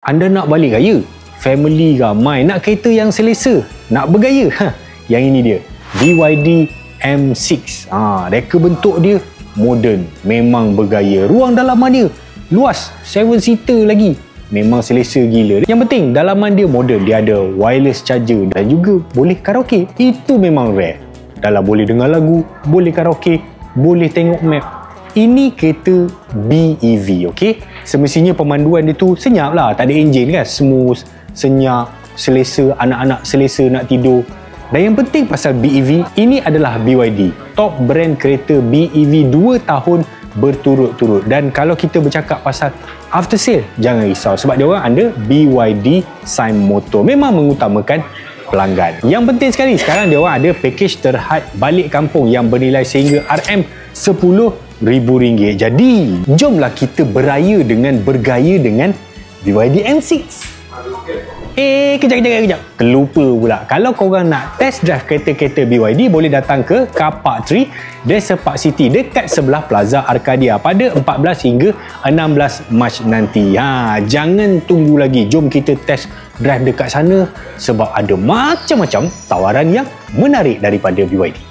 Anda nak balik raya, family ramai, nak kereta yang selesa, nak bergaya. Yang ini dia, BYD M6. Reka bentuk dia moden, memang bergaya. Ruang dalaman dia luas, 7-seater lagi. Memang selesa gila. Yang penting, dalaman dia moden. Dia ada wireless charger dan juga boleh karaoke. Itu memang rare. Dalam boleh dengar lagu, boleh karaoke, boleh tengok map. Ini kereta BEV, okey? Semestinya pemanduan dia tu senyap lah. Tak ada enjin kan? Smooth, senyap, selesa, anak-anak selesa nak tidur. Dan yang penting pasal BEV, ini adalah BYD. Top brand kereta BEV 2 tahun berturut-turut. Dan kalau kita bercakap pasal after sale, jangan risau. Sebab dia orang ada BYD Sign Motor. Memang mengutamakan pelanggan. Yang penting sekali, sekarang dia orang ada package terhad balik kampung yang bernilai sehingga RM10,000. Jadi, jomlah kita beraya dengan bergaya dengan BYD M6. Kejap. Terlupa pula. Kalau korang nak test drive kereta-kereta BYD, boleh datang ke Car Park 3 Desa Park City dekat sebelah Plaza Arcadia pada 14 hingga 16 Mac nanti. Jangan tunggu lagi. Jom kita test drive dekat sana sebab ada macam-macam tawaran yang menarik daripada BYD.